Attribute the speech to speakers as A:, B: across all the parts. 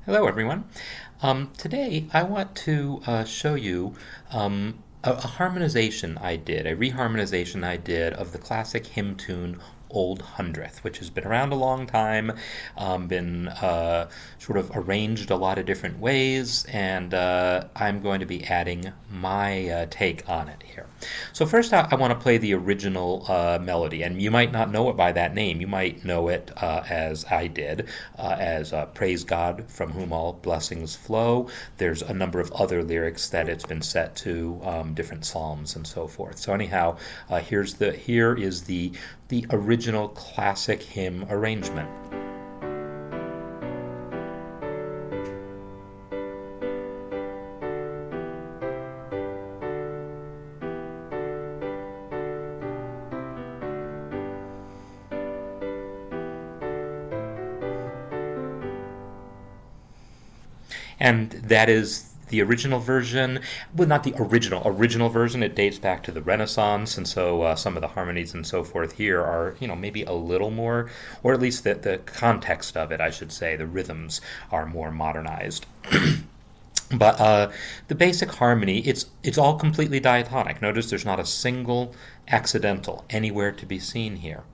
A: Hello, everyone. Today, I want to show you a harmonization I did, a reharmonization I did of the classic hymn tune Old Hundredth, which has been around a long time, been sort of arranged a lot of different ways, and I'm going to be adding my take on it here. So first, I want to play the original melody, and you might not know it by that name. You might know it as I did, as Praise God from whom all blessings flow. There's a number of other lyrics that it's been set to, different psalms and so forth. So anyhow, here is the original classic hymn arrangement. And that is the original version. Well, not the original version. It dates back to the Renaissance, and so some of the harmonies and so forth here are, maybe a little more, or at least the context of it, I should say, the rhythms are more modernized. But the basic harmony, it's all completely diatonic. Notice there's not a single accidental anywhere to be seen here,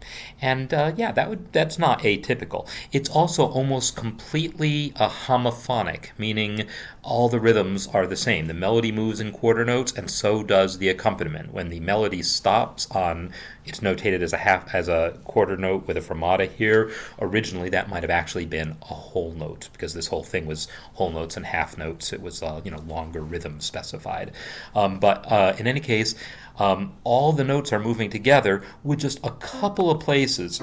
A: and yeah, that's not atypical. It's also almost completely homophonic, meaning all the rhythms are the same. The melody moves in quarter notes, and so does the accompaniment. When the melody stops on, it's notated as a quarter note with a fermata here. Originally, that might have actually been a whole note because this whole thing was whole notes and half notes. It was longer rhythm specified. But in any case, all the notes are moving together with just a couple of places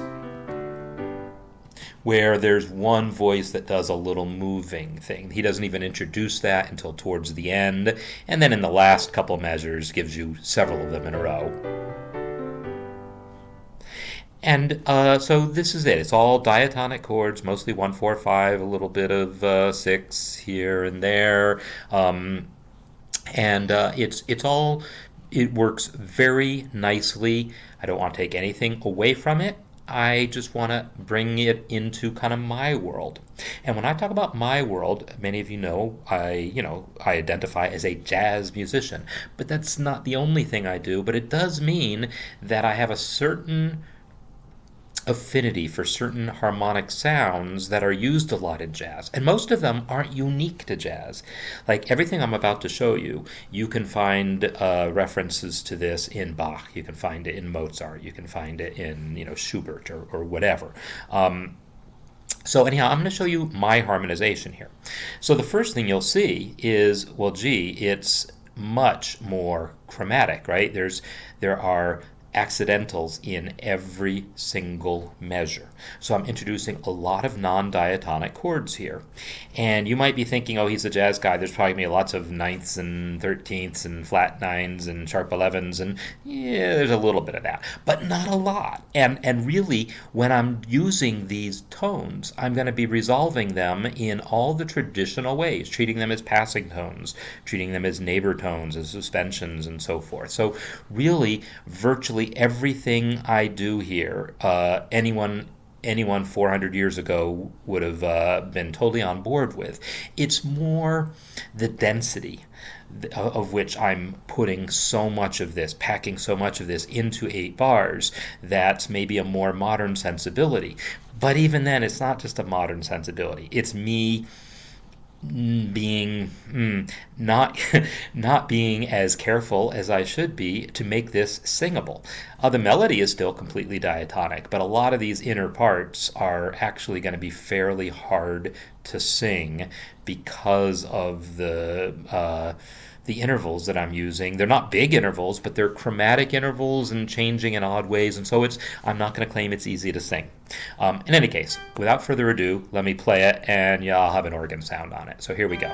A: where there's one voice that does a little moving thing. He doesn't even introduce that until towards the end, and then in the last couple measures gives you several of them in a row. And so this is it. It's all diatonic chords, mostly 1 4 5, a little bit of 6 here and there, and it's all, it works very nicely. I don't want to take anything away from it. I just want to bring it into kind of my world. And when I talk about my world, many of you know I identify as a jazz musician, but that's not the only thing I do. But it does mean that I have a certain affinity for certain harmonic sounds that are used a lot in jazz. And most of them aren't unique to jazz. Like everything I'm about to show you, you can find references to this in Bach. You can find it in Mozart. You can find it in, Schubert or whatever. So anyhow, I'm going to show you my harmonization here. So the first thing you'll see is, well, gee, it's much more chromatic, right? There are accidentals in every single measure. So I'm introducing a lot of non-diatonic chords here. And you might be thinking, oh, he's a jazz guy. There's probably going to be lots of ninths and thirteenths and flat nines and sharp 11s. And yeah, there's a little bit of that, but not a lot. And really, when I'm using these tones, I'm going to be resolving them in all the traditional ways, treating them as passing tones, treating them as neighbor tones, as suspensions, and so forth. So really, virtually everything I do here, anyone 400 years ago would have been totally on board with. It's more the density of which I'm putting so much of this, packing so much of this into 8 bars, that's maybe a more modern sensibility. But even then, it's not just a modern sensibility. It's me being not not being as careful as I should be to make this singable. The melody is still completely diatonic, but a lot of these inner parts are actually going to be fairly hard to sing because of the intervals that I'm using. They're not big intervals, but they're chromatic intervals and changing in odd ways, and so I'm not going to claim it's easy to sing. In any case, without further ado, let me play it, and yeah, I'll have an organ sound on it. So here we go.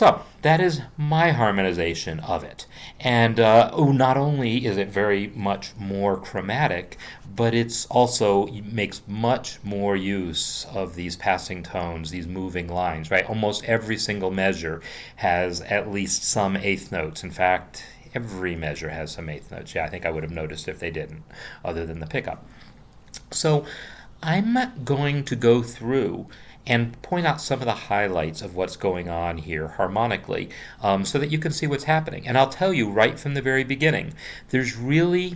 A: So that is my harmonization of it. And not only is it very much more chromatic, but it's also makes much more use of these passing tones, these moving lines, right? Almost every single measure has at least some eighth notes. In fact, every measure has some eighth notes. Yeah, I think I would have noticed if they didn't, other than the pickup. So I'm going to go through and point out some of the highlights of what's going on here harmonically, so that you can see what's happening. And I'll tell you right from the very beginning, there's really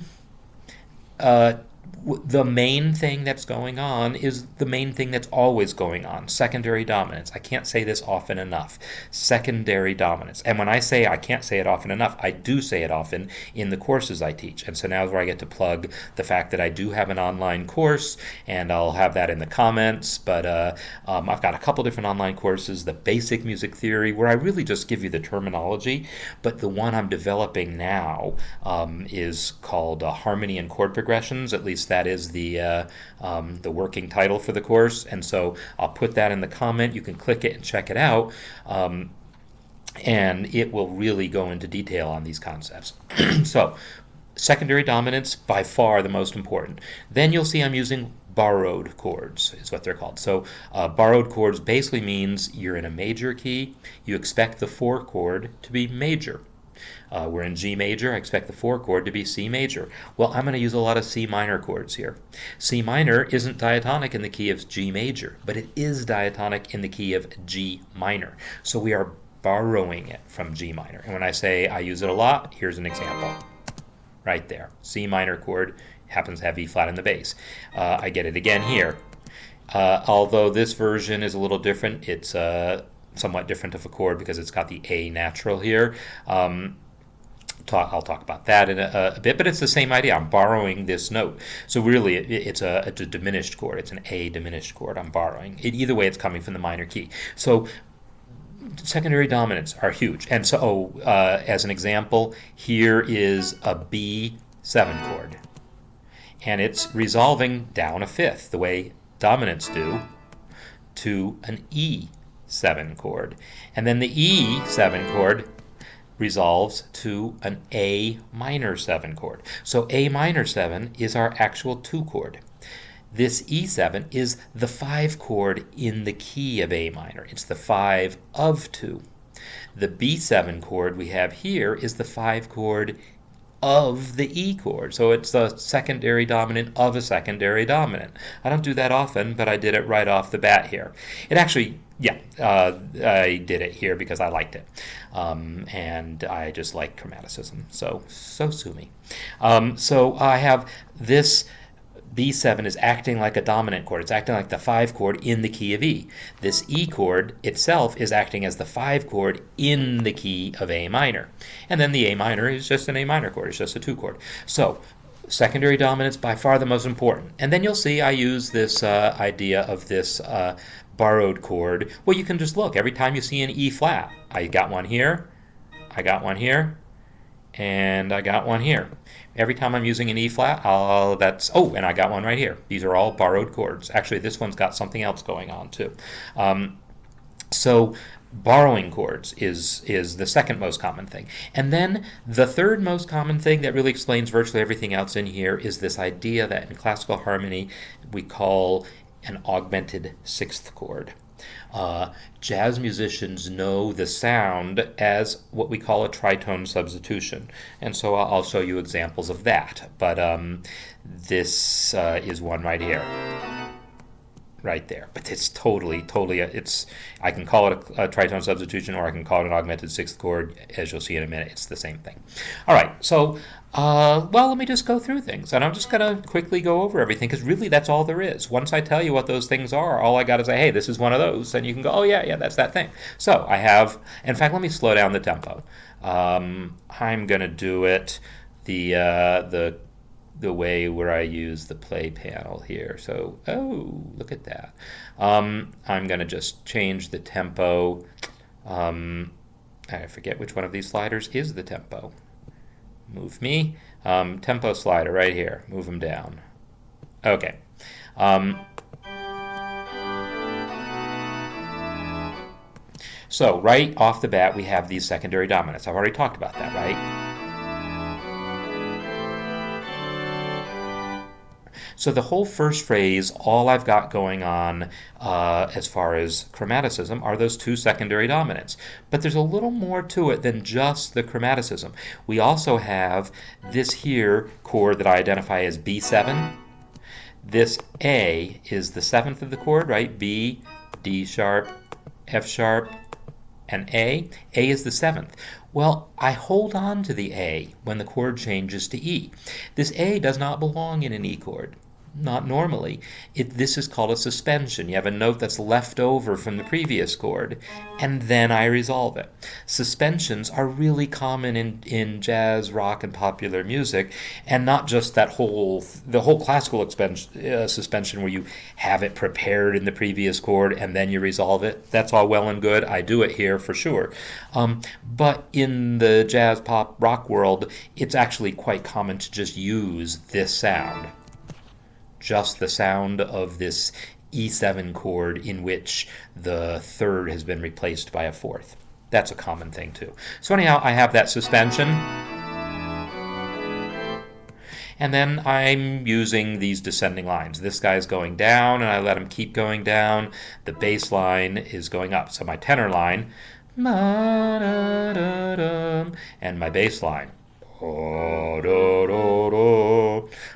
A: the main thing that's going on is the main thing that's always going on, secondary dominance. I can't say this often enough. Secondary dominance. And when I say I can't say it often enough, I do say it often in the courses I teach. And so now is where I get to plug the fact that I do have an online course, and I'll have that in the comments. But I've got a couple different online courses, the basic music theory, where I really just give you the terminology. But the one I'm developing now is called Harmony and Chord Progressions. At least that is the working title for the course, and so I'll put that in the comment. You can click it and check it out, and it will really go into detail on these concepts. So, secondary dominance, by far the most important. Then you'll see I'm using borrowed chords, is what they're called. So borrowed chords basically means you're in a major key, you expect the 4 chord to be major. We're in G major, I expect the 4 chord to be C major. Well, I'm going to use a lot of C minor chords here. C minor isn't diatonic in the key of G major, but it is diatonic in the key of G minor. So we are borrowing it from G minor. And when I say I use it a lot, here's an example. Right there. C minor chord happens to have E flat in the bass. I get it again here. Although this version is a little different, it's somewhat different of a chord because it's got the A natural here. I'll talk about that in a bit, but it's the same idea. I'm borrowing this note. So really, it's a diminished chord. It's an A diminished chord I'm borrowing. Either way, it's coming from the minor key. So secondary dominants are huge. And so as an example, here is a B7 chord. And it's resolving down a fifth, the way dominants do, to an E7 chord. And then the E7 chord resolves to an A minor 7 chord. So A minor 7 is our actual 2 chord. This E7 is the 5 chord in the key of A minor. It's the 5 of 2. The B7 chord we have here is the 5 chord of the E chord. So it's the secondary dominant of a secondary dominant. I don't do that often, but I did it right off the bat here. It actually, I did it here because I liked it. And I just like chromaticism. So sue me. So I have this B7 is acting like a dominant chord. It's acting like the 5 chord in the key of E. This E chord itself is acting as the 5 chord in the key of A minor. And then the A minor is just an A minor chord. It's just a 2 chord. So secondary dominance, by far the most important. And then you'll see I use this idea of this borrowed chord. Well, you can just look. Every time you see an E flat, I got one here, I got one here, and I got one here. Every time I'm using an E flat, and I got one right here. These are all borrowed chords. Actually, this one's got something else going on too. So borrowing chords is the second most common thing. And then the third most common thing that really explains virtually everything else in here is this idea that in classical harmony we call an augmented 6th chord. Jazz musicians know the sound as what we call a tritone substitution, and so I'll show you examples of that. But this is one right here, right there. But it's totally. I can call it a tritone substitution, or I can call it an augmented 6th chord. As you'll see in a minute, it's the same thing. All right, so. Let me just go through things, and I'm just going to quickly go over everything, because really that's all there is. Once I tell you what those things are, all I got is say, hey, this is one of those, and you can go, oh, yeah, that's that thing. So I have, in fact, let me slow down the tempo. I'm going to do it the way where I use the play panel here. So, look at that. I'm going to just change the tempo. I forget which one of these sliders is the tempo. Move me. Tempo slider right here. Move them down. Okay. So right off the bat, we have these secondary dominants. I've already talked about that, right? So the whole first phrase, all I've got going on as far as chromaticism are those two secondary dominants. But there's a little more to it than just the chromaticism. We also have this here chord that I identify as B7. This A is the seventh of the chord, right? B, D sharp, F sharp, and A. A is the seventh. Well, I hold on to the A when the chord changes to E. This A does not belong in an E chord. Not normally. This is called a suspension. You have a note that's left over from the previous chord, and then I resolve it. Suspensions are really common in jazz, rock, and popular music, and not just the whole classical suspension where you have it prepared in the previous chord and then you resolve it. That's all well and good. I do it here for sure. But in the jazz, pop, rock world, it's actually quite common to just use this sound. Just the sound of this E7 chord in which the third has been replaced by a fourth. That's a common thing too. So anyhow, I have that suspension. And then I'm using these descending lines. This guy's going down, and I let him keep going down. The bass line is going up. So my tenor line, and my bass line,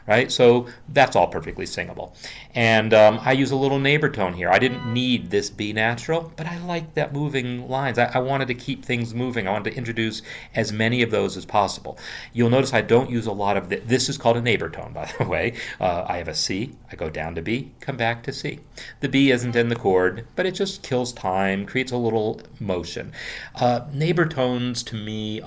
A: right? So that's all perfectly singable. And I use a little neighbor tone here. I didn't need this B natural, but I like that moving lines. I wanted to keep things moving. I wanted to introduce as many of those as possible. You'll notice I don't use a lot of this. This is called a neighbor tone, by the way. I have a C. I go down to B, come back to C. The B isn't in the chord, but it just kills time, creates a little motion. Neighbor tones to me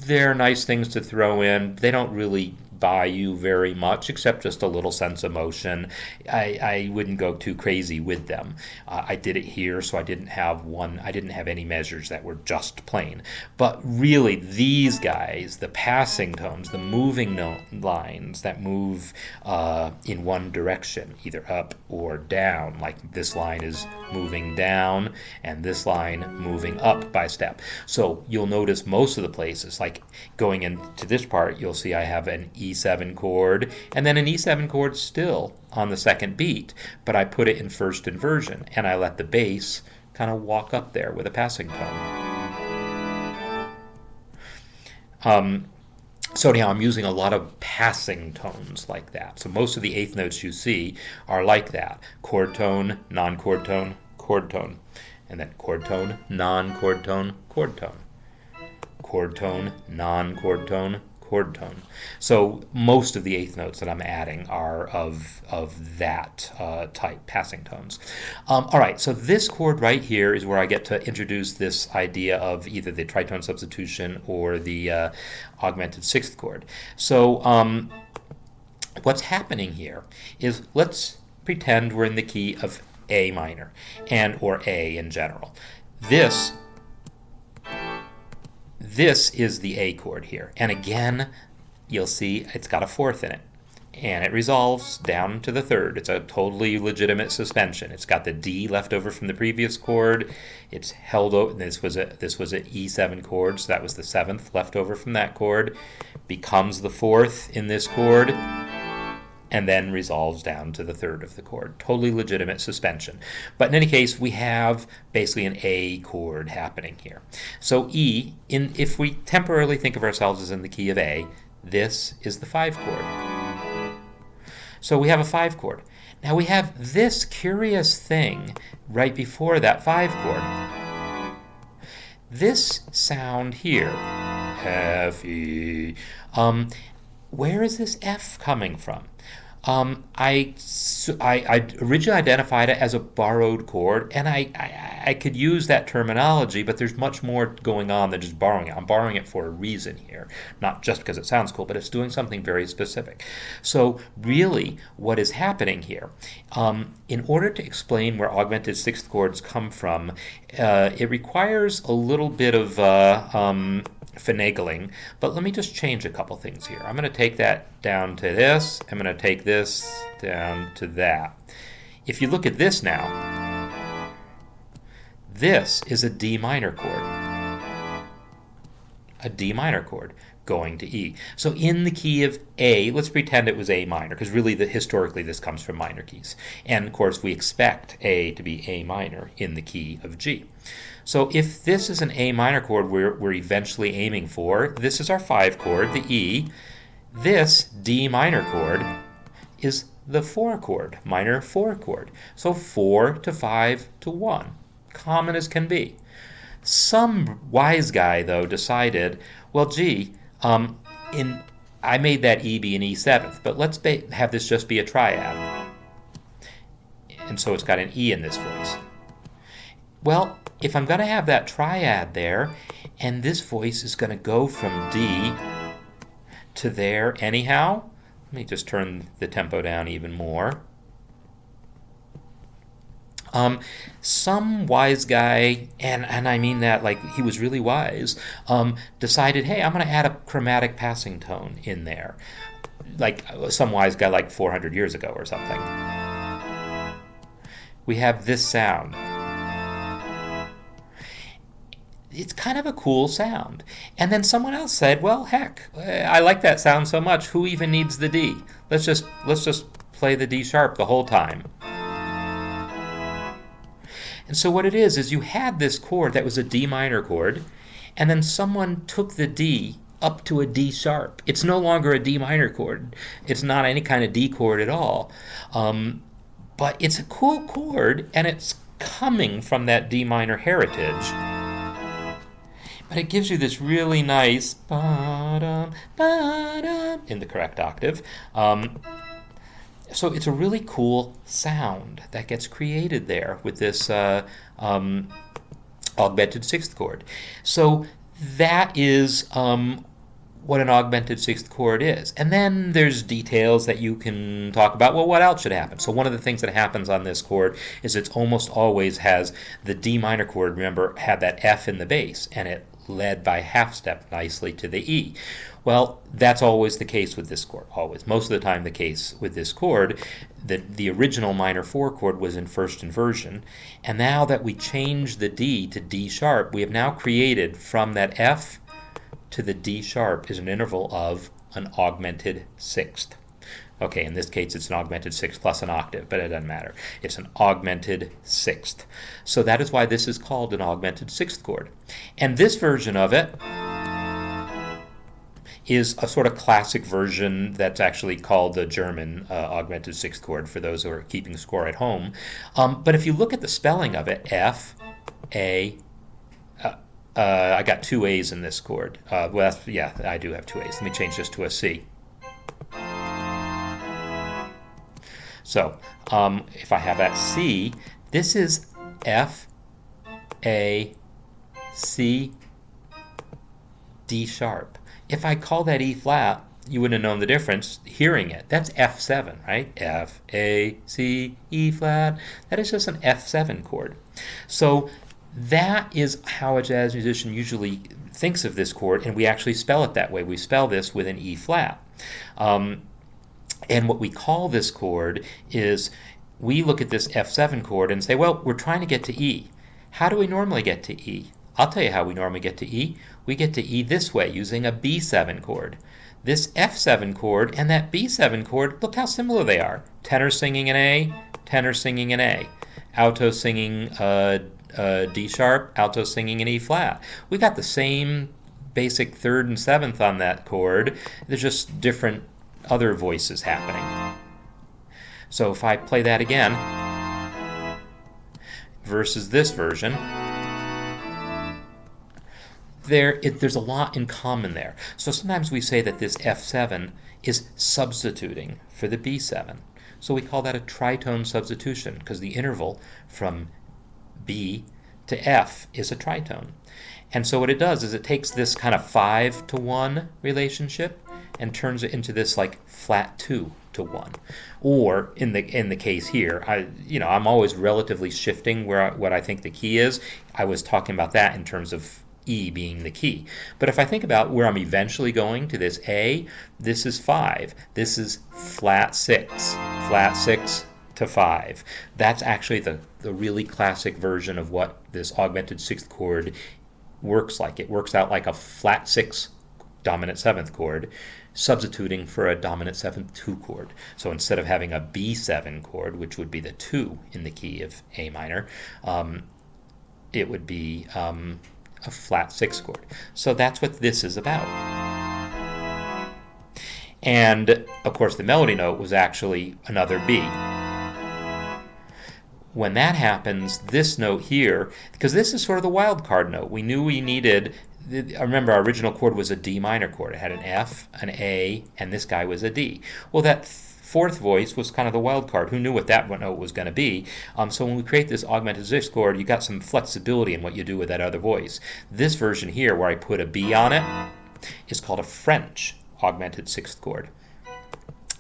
A: they're nice things to throw in. They don't really buy you very much, except just a little sense of motion. I wouldn't go too crazy with them. I did it here, so I didn't have any measures that were just plain. But really, these guys, the passing tones, the moving lines that move in one direction, either up or down, like this line is moving down and this line moving up by step. So you'll notice most of the places, like going into this part, you'll see I have an E7 chord and then an E7 chord still on the second beat, but I put it in first inversion and I let the bass kind of walk up there with a passing tone. So anyhow, I'm using a lot of passing tones like that. So most of the eighth notes you see are like that. Chord tone, non-chord tone, chord tone. And then chord tone, non-chord tone, chord tone. Chord tone, non-chord tone, chord tone. So most of the eighth notes that I'm adding are of that type, passing tones. All right, so this chord right here is where I get to introduce this idea of either the tritone substitution or the augmented sixth chord. So what's happening here is, let's pretend we're in the key of A minor or A in general. This is the A chord here. And again, you'll see it's got a fourth in it. And it resolves down to the third. It's a totally legitimate suspension. It's got the D left over from the previous chord. It's held over. This was an E7 chord, so that was the seventh left over from that chord. Becomes the fourth in this chord, and then resolves down to the third of the chord. Totally legitimate suspension. But in any case, we have basically an A chord happening here. So E, if we temporarily think of ourselves as in the key of A, this is the 5 chord. So we have a 5 chord. Now we have this curious thing right before that 5 chord. This sound here, F, E, where is this F coming from? I originally identified it as a borrowed chord, and I could use that terminology, but there's much more going on than just borrowing it. I'm borrowing it for a reason here, not just because it sounds cool, but it's doing something very specific. So really, what is happening here, in order to explain where augmented sixth chords come from, it requires a little bit of finagling, but let me just change a couple things here. I'm going to take that down to this. I'm going to take this down to that. If you look at this now, This is a D minor chord. A D minor chord going to E. So in the key of A, let's pretend it was A minor, because really historically this comes from minor keys. And of course we expect A to be A minor in the key of G. So if this is an A minor chord we're eventually aiming for, this is our 5 chord, the E. This D minor chord is the 4 chord, minor 4 chord. So 4 to 5 to 1, common as can be. Some wise guy, though, decided, well, gee, I made that E be an E7th, but let's have this just be a triad. And so it's got an E in this voice. Well, if I'm going to have that triad there, and this voice is going to go from D to there anyhow, let me just turn the tempo down even more. Some wise guy, and I mean that like he was really wise, decided, hey, I'm going to add a chromatic passing tone in there. Like some wise guy like 400 years ago or something. We have this sound. It's kind of a cool sound. And then someone else said, well, heck, I like that sound so much, who even needs the D? Let's just play the D sharp the whole time. And so what it is you had this chord that was a D minor chord, and then someone took the D up to a D sharp. It's no longer a D minor chord. It's not any kind of D chord at all. But it's a cool chord, and it's coming from that D minor heritage. But it gives you this really nice ba-dum, ba-dum, in the correct octave. So it's a really cool sound that gets created there with this augmented sixth chord. So that is what an augmented sixth chord is. And then there's details that you can talk about. Well, what else should happen? So one of the things that happens on this chord is it almost always has the D minor chord, remember, had that F in the bass, and it led by half step nicely to the E. Well, that's always the case with this chord, always. Most of the time the case with this chord. The original minor 4 chord was in first inversion, and now that we change the D to D sharp, we have now created from that F to the D sharp is an interval of an augmented sixth. Okay, in this case it's an augmented sixth plus an octave, but it doesn't matter. It's an augmented sixth. So that is why this is called an augmented sixth chord. And this version of it is a sort of classic version that's actually called the German augmented sixth chord for those who are keeping score at home. But if you look at the spelling of it, F, A, I got 2 A's in this chord. Well, yeah, I do have 2 A's. Let me change this to a C. So if I have that C, this is F, A, C, D sharp. If I call that E flat, you wouldn't have known the difference hearing it. That's F7, right? F, A, C, E flat. That is just an F7 chord. So that is how a jazz musician usually thinks of this chord, and we actually spell it that way. We spell this with an E flat. And what we call this chord is we look at this F7 chord and say, well, we're trying to get to E. How do we normally get to E? I'll tell you how we normally get to E. We get to E this way, using a B7 chord. This F7 chord and that B7 chord, look how similar they are. Tenor singing an A, tenor singing an A. Alto singing D sharp, alto singing an E flat. We got the same basic third and seventh on that chord. There's just different other voices happening. So if I play that again versus this version, there's a lot in common there. So sometimes we say that this F7 is substituting for the B7. So we call that a tritone substitution, because the interval from B to F is a tritone. And so what it does is it takes this kind of 5 to 1 relationship and turns it into this like flat 2 to 1. Or in the case here, I'm always relatively shifting what I think the key is. I was talking about that in terms of E being the key. But if I think about where I'm eventually going to this A, this is 5. This is flat 6, to 5. That's actually the really classic version of what this augmented 6th chord works like. It works out like a flat 6 dominant 7th chord, substituting for a dominant 7th 2 chord. So instead of having a B7 chord, which would be the 2 in the key of A minor, it would be a flat 6 chord. So that's what this is about. And of course the melody note was actually another B. When that happens, this note here, because this is sort of the wild card note, we knew we needed, I remember our original chord was a D minor chord. It had an F, an A, and this guy was a D. Well, that fourth voice was kind of the wild card. Who knew what that note was going to be? So when we create this augmented 6th chord, you got some flexibility in what you do with that other voice. This version here, where I put a B on it, is called a French augmented 6th chord.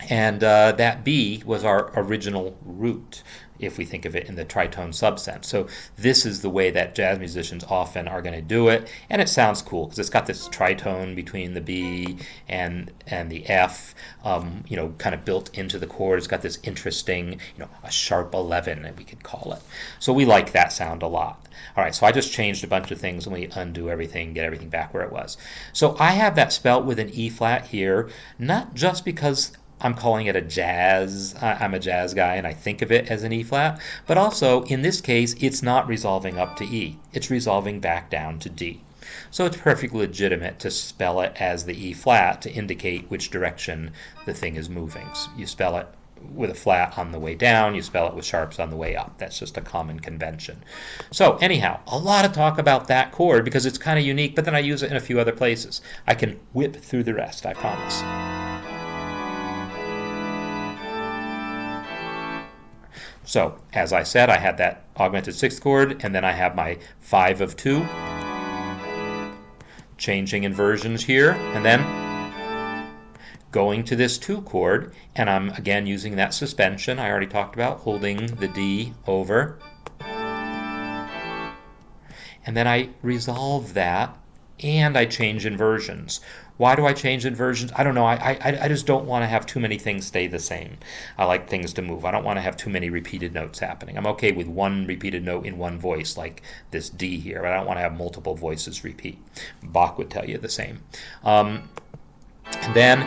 A: And that B was our original root, if we think of it in the tritone subsense. So this is the way that jazz musicians often are going to do it, and it sounds cool because it's got this tritone between the B and the F, kind of built into the chord. It's got this interesting, a sharp 11, we could call it. So we like that sound a lot. All right, so I just changed a bunch of things, and we undo everything, get everything back where it was. So I have that spelt with an E flat here, not just because I'm calling it a jazz, I'm a jazz guy and I think of it as an E flat, but also in this case it's not resolving up to E, it's resolving back down to D. So it's perfectly legitimate to spell it as the E flat to indicate which direction the thing is moving. So you spell it with a flat on the way down, you spell it with sharps on the way up. That's just a common convention. So anyhow, a lot of talk about that chord because it's kind of unique, but then I use it in a few other places. I can whip through the rest, I promise. So, as I said, I had that augmented 6th chord, and then I have my 5 of 2, changing inversions here, and then going to this 2 chord, and I'm again using that suspension I already talked about, holding the D over, and then I resolve that, and I change inversions. Why do I change inversions? I don't know. I just don't want to have too many things stay the same. I like things to move. I don't want to have too many repeated notes happening. I'm okay with one repeated note in one voice, like this D here, but I don't want to have multiple voices repeat. Bach would tell you the same. And then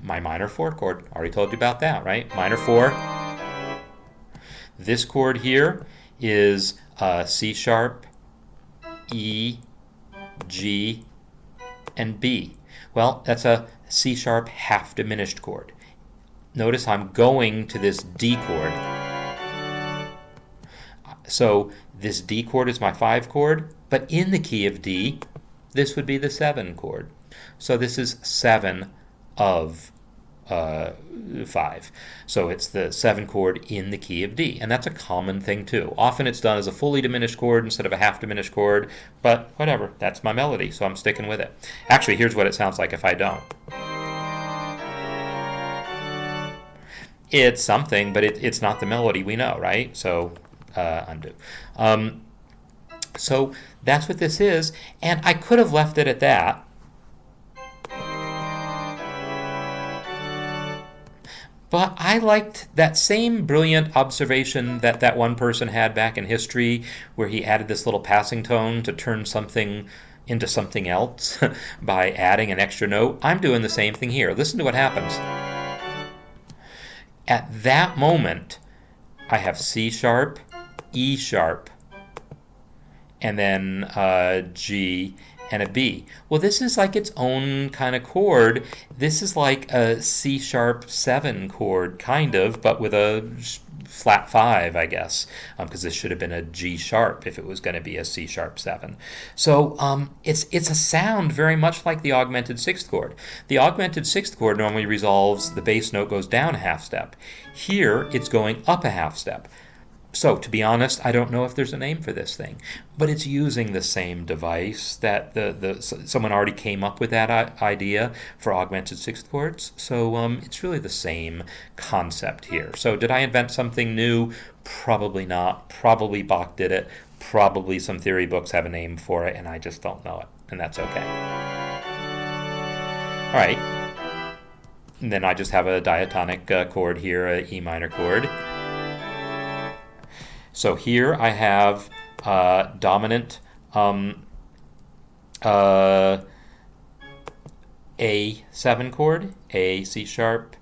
A: my minor 4 chord. Already told you about that, right? Minor 4. This chord here is C sharp, E, G, and B. Well, that's a C sharp half diminished chord. Notice I'm going to this D chord. So this D chord is my 5 chord, but in the key of D, this would be the 7 chord. So this is 7 of 5. So it's the 7 chord in the key of D, and that's a common thing too. Often it's done as a fully diminished chord instead of a half diminished chord, but whatever, that's my melody, so I'm sticking with it. Actually, here's what it sounds like if I don't. It's something, but it's not the melody we know, right? So undo. So that's what this is, and I could have left it at that. But I liked that same brilliant observation that one person had back in history where he added this little passing tone to turn something into something else by adding an extra note. I'm doing the same thing here. Listen to what happens. At that moment, I have C sharp, E sharp, and then G, and a B. Well, this is like its own kind of chord. This is like a C sharp 7 chord, kind of, but with a flat 5, I guess, because this should have been a G sharp if it was going to be a C sharp 7. So it's a sound very much like the augmented 6th chord. The augmented 6th chord normally resolves, the bass note goes down a half step. Here, it's going up a half step. So, to be honest, I don't know if there's a name for this thing, but it's using the same device that someone already came up with that idea for augmented 6th chords. So it's really the same concept here. So did I invent something new? Probably not. Probably Bach did it. Probably some theory books have a name for it, and I just don't know it, and that's okay. All right. And then I just have a diatonic chord here, a E minor chord. So here I have dominant A7 chord, A, C sharp,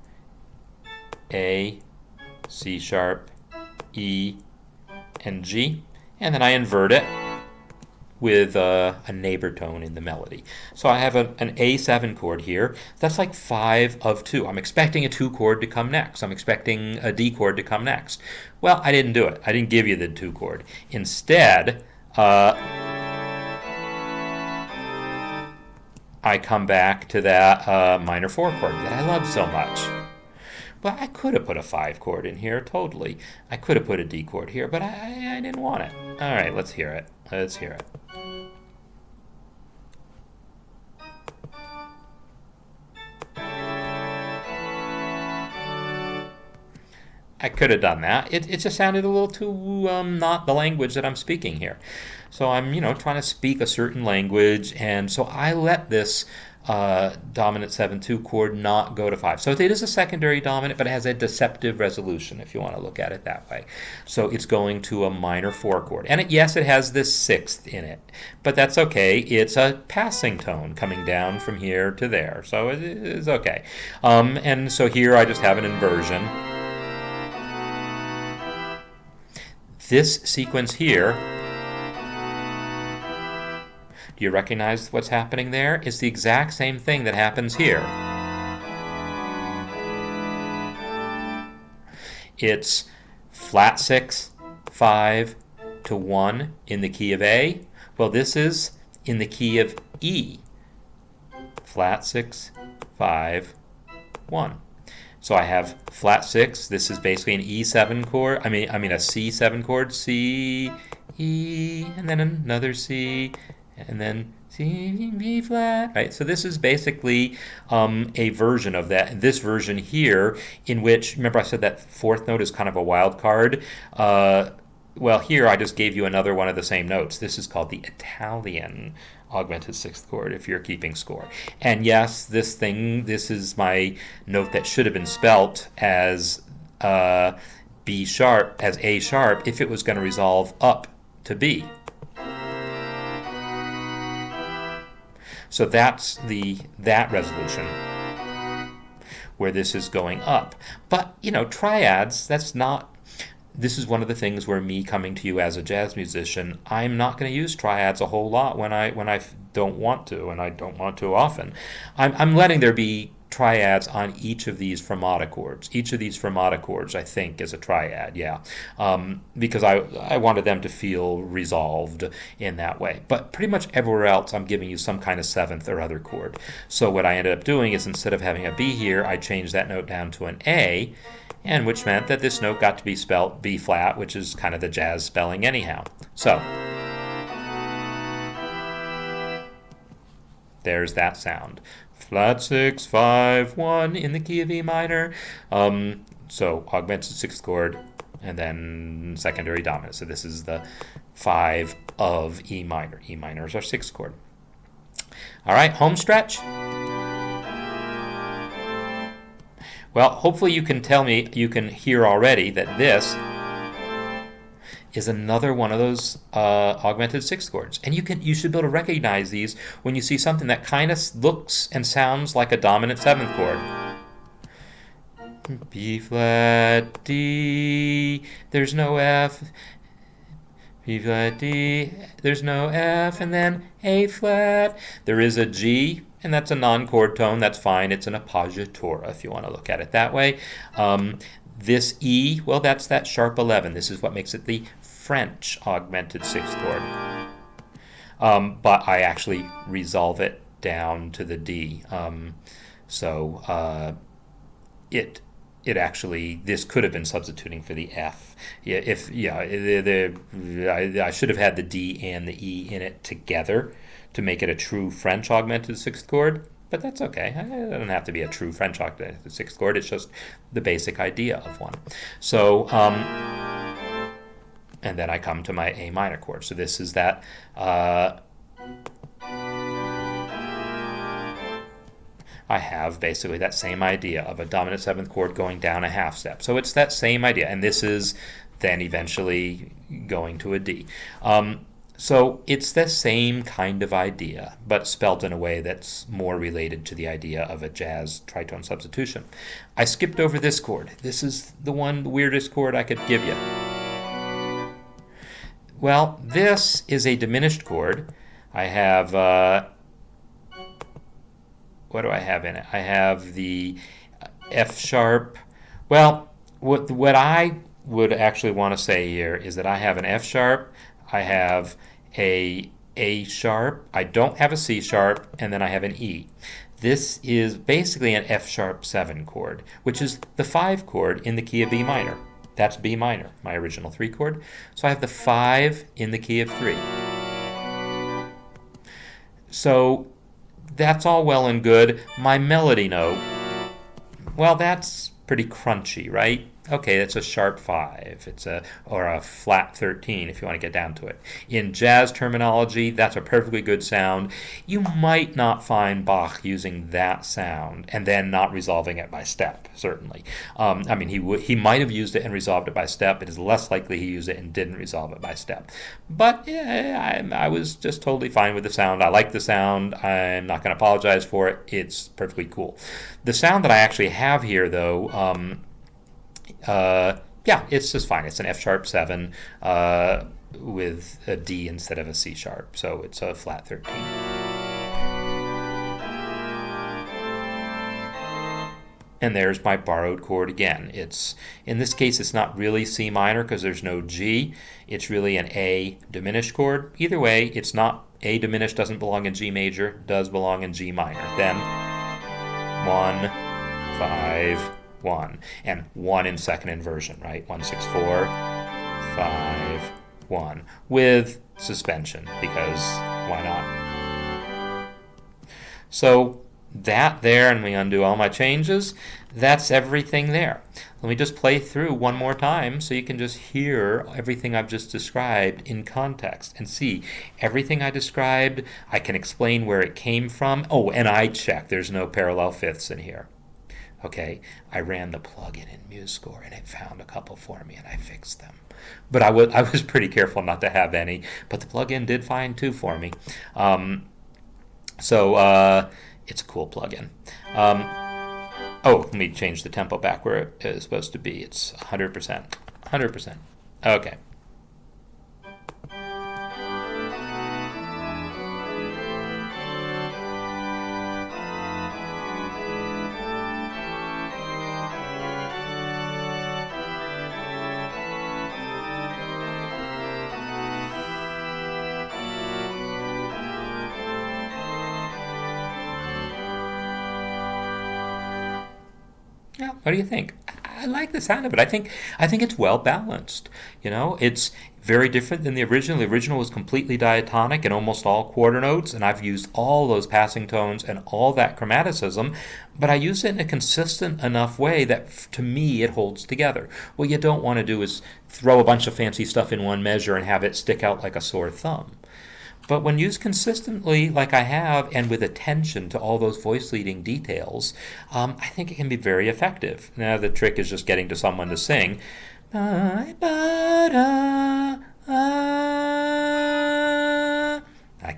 A: A, C sharp, E, and G. And then I invert it with a neighbor tone in the melody. So I have an A7 chord here. That's like 5 of 2. I'm expecting a 2 chord to come next. I'm expecting a D chord to come next. Well, I didn't do it. I didn't give you the 2 chord. Instead, I come back to that minor 4 chord that I love so much. Well, I could have put a 5 chord in here, totally. I could have put a D chord here, but I didn't want it. All right, let's hear it. Let's hear it. I could have done that. It just sounded a little too not the language that I'm speaking here. So I'm, trying to speak a certain language, and so I let this dominant 7-2 chord not go to 5. So it is a secondary dominant, but it has a deceptive resolution, if you want to look at it that way. So it's going to a minor 4 chord. And yes, it has this 6th in it, but that's okay. It's a passing tone coming down from here to there, so it is okay. And so here I just have an inversion. This sequence here, do you recognize what's happening there? It's the exact same thing that happens here. It's flat 6, 5 to 1 in the key of A. Well, this is in the key of E. Flat 6, 5, 1. So I have flat 6. This is basically an E7 chord. I mean a C7 chord. C, E, and then another C, and then C, B flat. Right. So this is basically a version of that. This version here, in which, remember I said that 4th note is kind of a wild card. Well, here I just gave you another one of the same notes. This is called the Italian augmented 6th chord, if you're keeping score. And yes, this is my note that should have been spelt as B sharp, as A sharp, if it was going to resolve up to B. So that's that resolution where this is going up. But, triads, this is one of the things where me coming to you as a jazz musician, I'm not going to use triads a whole lot when I don't want to, and I don't want to often. I'm letting there be triads on each of these fermata chords. Each of these fermata chords, I think, is a triad, yeah, because I wanted them to feel resolved in that way. But pretty much everywhere else, I'm giving you some kind of 7th or other chord. So what I ended up doing is, instead of having a B here, I changed that note down to an A, and which meant that this note got to be spelt B flat, which is kind of the jazz spelling anyhow. So there's that sound. Flat 6, 5, 1 in the key of E minor. So augmented 6th chord, and then secondary dominant. So this is the 5 of E minor. E minor is our 6th chord. All right, home stretch. Well, hopefully you can hear already that this is another one of those augmented 6th chords. And you should be able to recognize these when you see something that kind of looks and sounds like a dominant 7th chord. B flat, D, there's no F. B flat, D, there's no F, and then A flat. There is a G, and that's a non-chord tone. That's fine. It's an appoggiatura, if you want to look at it that way. This E, well, that's that sharp 11. This is what makes it the French augmented 6th chord. But I actually resolve it down to the D. It actually, this could have been substituting for the F. I should have had the D and the E in it together to make it a true French augmented 6th chord, but that's okay. It doesn't have to be a true French augmented 6th chord. It's just the basic idea of one. So, and then I come to my A minor chord. So this is that I have basically that same idea of a dominant 7th chord going down a half step. So it's that same idea, and this is then eventually going to a D. So it's the same kind of idea, but spelled in a way that's more related to the idea of a jazz tritone substitution. I skipped over this chord. This is the weirdest chord I could give you. Well, this is a diminished chord. I have, what do I have in it? I have the F sharp. Well, what I would actually want to say here is that I have an F sharp, I have a sharp, I don't have a C sharp, and then I have an E. This is basically an F sharp 7 chord, which is the 5 chord in the key of B minor. That's B minor, my original 3 chord. So I have the 5 in the key of 3. So that's all well and good. My melody note, well, that's pretty crunchy, right? Okay, that's a sharp 5. Or a flat 13 if you want to get down to it. In jazz terminology, that's a perfectly good sound. You might not find Bach using that sound and then not resolving it by step, certainly. I mean, he might have used it and resolved it by step. It is less likely he used it and didn't resolve it by step. But yeah, I was just totally fine with the sound. I like the sound. I'm not going to apologize for it. It's perfectly cool. The sound that I actually have here, though, yeah, it's just fine. It's an F sharp 7 with a D instead of a C sharp, so it's a flat 13. And there's my borrowed chord again. In this case, it's not really C minor because there's no G. It's really an A diminished chord. Either way, it's not A diminished, doesn't belong in G major, does belong in G minor. Then 1, 5, 1, and 1 in second inversion, right? 1, 6, 4, 5, 1, with suspension, because why not? So that there, and we undo all my changes, that's everything there. Let me just play through one more time so you can just hear everything I've just described in context and see everything I described. I can explain where it came from. Oh, and I checked. There's no parallel fifths in here. Okay, I ran the plugin in MuseScore and it found a couple for me and I fixed them. But I was pretty careful not to have any, but the plugin did find 2 for me. So it's a cool plugin. Oh, let me change the tempo back where it is supposed to be. It's 100%. 100%. Okay. Yeah, what do you think? I like the sound of it. I think it's well balanced. You know, it's very different than the original. The original was completely diatonic and almost all quarter notes, and I've used all those passing tones and all that chromaticism, but I use it in a consistent enough way that, to me, it holds together. What you don't want to do is throw a bunch of fancy stuff in one measure and have it stick out like a sore thumb. But when used consistently, like I have, and with attention to all those voice leading details, I think it can be very effective. Now, the trick is just getting to someone to sing. I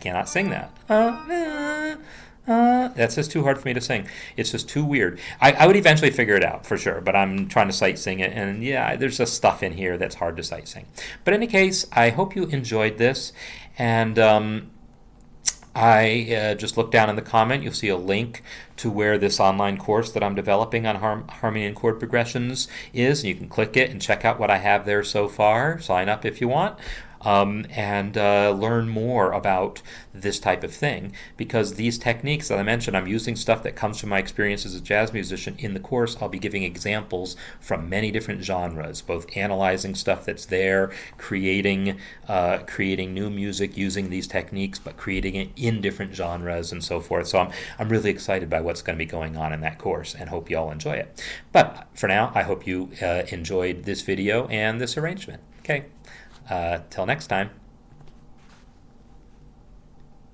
A: cannot sing that. That's just too hard for me to sing. It's just too weird. I would eventually figure it out, for sure, but I'm trying to sight sing it, and yeah, there's just stuff in here that's hard to sight sing. But in any case, I hope you enjoyed this, and I just look down in the comment. You'll see a link to where this online course that I'm developing on harmony and chord progressions is, and you can click it and check out what I have there so far. Sign up if you want. And learn more about this type of thing, because these techniques that I mentioned, I'm using stuff that comes from my experience as a jazz musician. In the course, I'll be giving examples from many different genres, both analyzing stuff that's there, creating new music using these techniques, but creating it in different genres and so forth. So I'm really excited by what's going to be going on in that course, and hope you all enjoy it. But for now, I hope you enjoyed this video and this arrangement. Okay. Till next time.